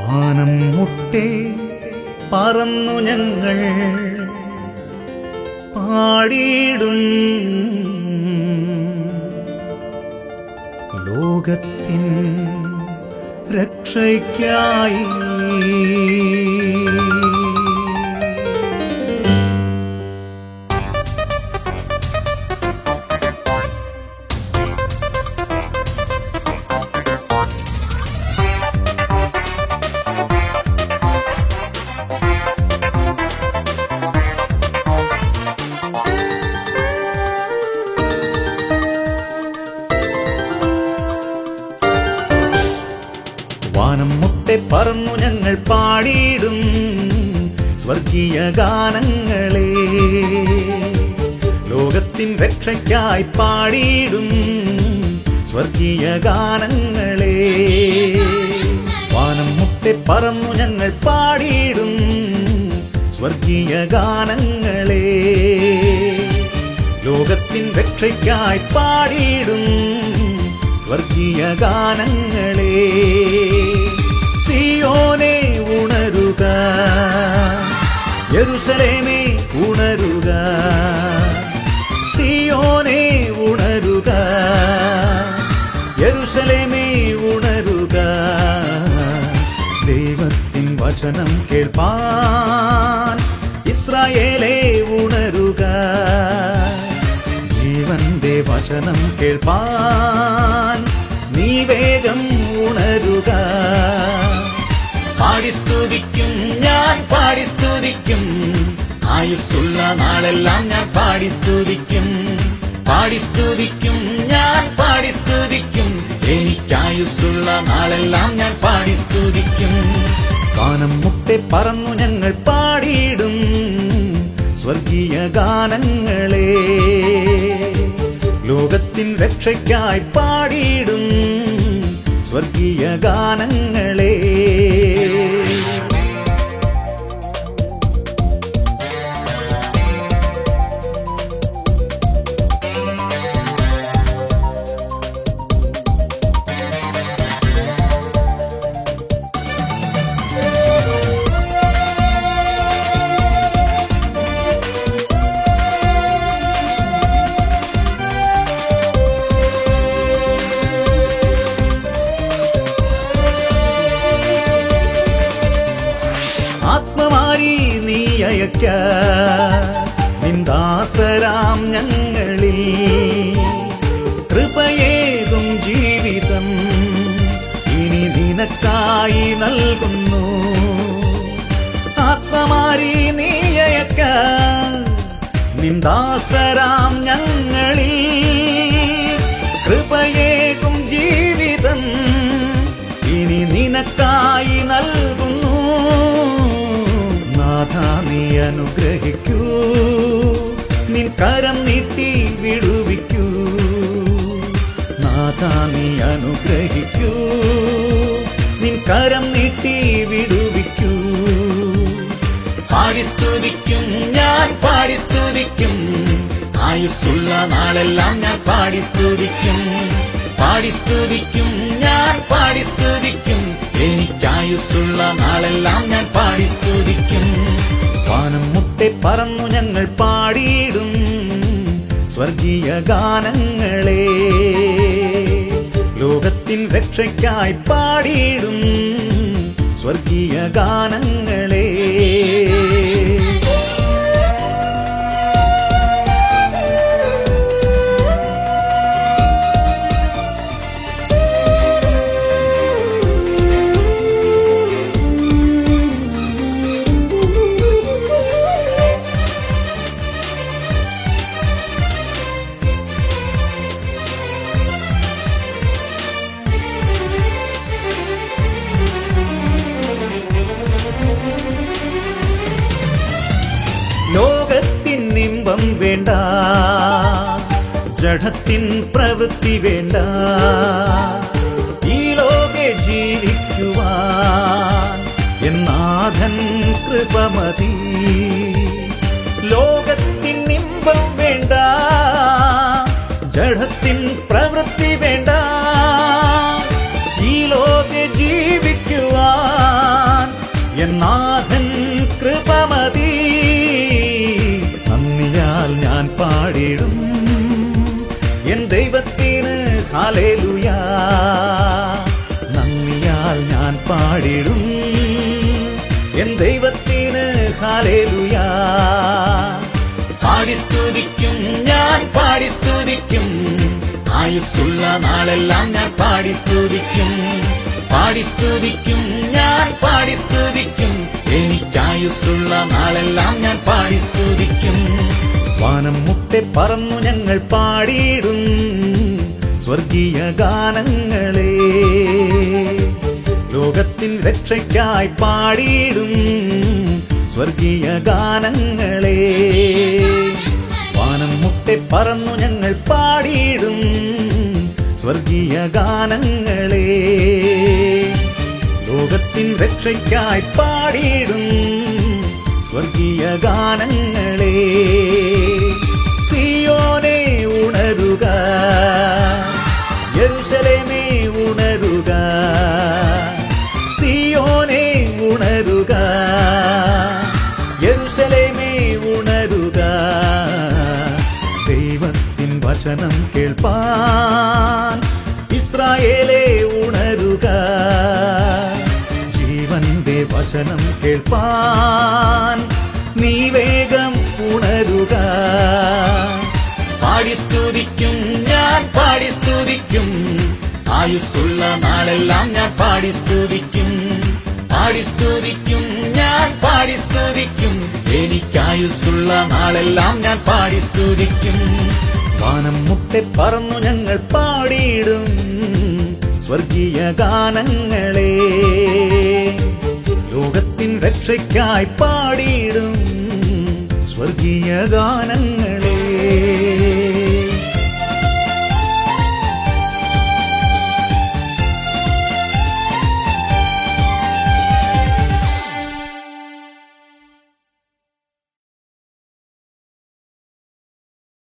വാനം മുട്ടെ പറന്നു ഞങ്ങൾ പാടിയിടും ലോകത്തിൻ രക്ഷയ്ക്കായി. വാനം മുട്ടെ പറന്നു ഞങ്ങൾ പാടിയിടും സ്വർഗീയ ഗാനങ്ങളെ, ലോകത്തിൻ രക്ഷയ്ക്കായി പാടിയിടും സ്വർഗീയ ഗാനങ്ങളെ. വാനം മുട്ടെ പറന്നു ഞങ്ങൾ പാടിയിടും സ്വർഗീയ ഗാനങ്ങളെ, ലോകത്തിൻ രക്ഷയ്ക്കായി പാടിയിടും സ്വർഗീയ ഗാനങ്ങളെ. സിയോനെ ഉണരുക, യെരൂശലേമേ ഉണരുക, സിയോനെ ഉണരുക, യെരൂശലേമേ ഉണരുക. ദൈവത്തിൻ വചനം കേൾപ്പാൻ ഇസ്രായേലേ ഉണരുക, ജീവന്റെ വചനം കേൾപ്പാൻ നീ വേഗം ഉണരുക. പാടി സ്തുതിക്കും ഞാൻ, പാടി സ്തുതിക്കും, ആയുസ്സുള്ള നാളെല്ലാം ഞാൻ പാടി സ്തുതിക്കും. പാടി സ്തുതിക്കും ഞാൻ, പാടി സ്തുതിക്കും, എനിക്കായുസ്സുള്ള നാളെല്ലാം ഞാൻ പാടി സ്തുതിക്കും. വാനം മുട്ടെ പറന്നു ഞങ്ങൾ പാടിയിടും സ്വർഗീയ ഗാനങ്ങളെ, ലോകത്തിൻ രക്ഷയ്ക്കായി പാടിയിടും സ്വർഗീയ ഗാനങ്ങളെ. ആത്മമാരി നീ അയക്ക നിന്ദാസരാം ഞങ്ങളിൽ, കൃപയേകും ജീവിതം ഇനി നിനക്കായി നൽകുന്നു. ആത്മമാരി നീ അയക്ക നിന്ദാസരാം ഞങ്ങളിൽ, കൃപയേകും ജീവിതം ഇനി നിനക്കായി നൽകുന്നു. നാഥാ നീ അനുഗ്രഹിക്കൂ, നിൻ കരം നീട്ടി വിടുവിക്കൂ. നാഥാ നീ അനുഗ്രഹിക്കൂ, നിൻ കരം നീട്ടി വിടുവിക്കൂ. പാടി സ്തുതിക്കും ഞാൻ, പാടി സ്തുതിക്കും, ആയുസ്സുള്ള നാളെല്ലാം ഞാൻ പാടി സ്തുതിക്കും. പാടി സ്തുതിക്കും ഞാൻ, പാടി സ്തുതിക്കും, എനിക്കായുസ്സുള്ള നാളെല്ലാം ഞാൻ പാടി സ്തുതിക്കും. വാനം മുട്ടെ പറന്നു ഞങ്ങൾ പാടിയിടും സ്വർഗീയ ഗാനങ്ങളെ, ലോകത്തിൻ രക്ഷയ്ക്കായി പാടിയിടും സ്വർഗീയ ഗാനങ്ങളെ. ലോകത്തിൻ ഇമ്പം വേണ്ട, ജഡത്തിൻ പ്രവൃത്തി വേണ്ട, ഈ ലോകെ ജീവിക്കുവാൻ എന്നാഥൻ കൃപ മതി. ലോകത്തിൻ ഇമ്പം വേണ്ട, ജഡത്തിൻ പ്രവൃത്തി വേണ്ട, ഈ ലോകെ ജീവിക്കുവാൻ എന്നാഥൻ കൃപമതി. നന്ദിയാൽ ഞാൻ പാടിടും എൻ ദൈവത്തിന് ഹല്ലേലൂയാ. നന്ദിയാൽ ഞാൻ പാടിടും എൻ ദൈവത്തിന് ഹല്ലേലൂയാ. പാടി സ്തുതിക്കും ഞാൻ പാടി സ്തുതിക്കും, ആയുസ്സുള്ള നാളെല്ലാം ഞാൻ പാടി സ്തുതിക്കും. പാടി സ്തുതിക്കും ഞാൻ പാടി സ്തുതിക്കും, എനിക്കായുസ്സുള്ള നാളെല്ലാം ഞാൻ പാടി സ്തുതിക്കും. വാനം മുട്ടെ പറന്നു ഞങ്ങൾ പാടിയിടും സ്വർഗീയ ഗാനങ്ങളെ. ലോകത്തിൻ രക്ഷയ്ക്കായി പാടിയിടും സ്വർഗീയ ഗാനങ്ങളെ. വാനം മുട്ടെ പറന്നു ഞങ്ങൾ പാടിയിടും സ്വർഗീയ ഗാനങ്ങളെ. ലോകത്തിൻ രക്ഷയ്ക്കായി പാടിയിടും സ്വർഗീയ ഗാനങ്ങളെ. സിയോനെ ഉണരുക, യെരൂശലേമേ ഉണരുക. സിയോനെ ഉണരുക, യെരൂശലേമേ ഉണരുക. ദൈവത്തിൻ വചനം കേൾപ്പാൻ ഇസ്രായേലേ ഉണരുക. ജീവന്റെ വചനം കേൾപ്പാൻ നീ വേഗം ഉണരുക. പാടി സ്തുതിക്കും ഞാൻ പാടി സ്തുതിക്കും, ആയുസ്സുള്ള നാളെല്ലാം ഞാൻ പാടി സ്തുതിക്കും. പാടി സ്തുതിക്കും ഞാൻ പാടി സ്തുതിക്കും, എനിക്കായുസ്സുള്ള നാളെല്ലാം ഞാൻ പാടി സ്തുതിക്കും. വാനം മുട്ടെ പറന്നു ഞങ്ങൾ പാടിയിടും സ്വർഗീയ ഗാനങ്ങളെ. ലോകത്തിൻ രക്ഷയ്ക്കായി പാടിയിടും സ്വർഗീയ ഗാനങ്ങളെ.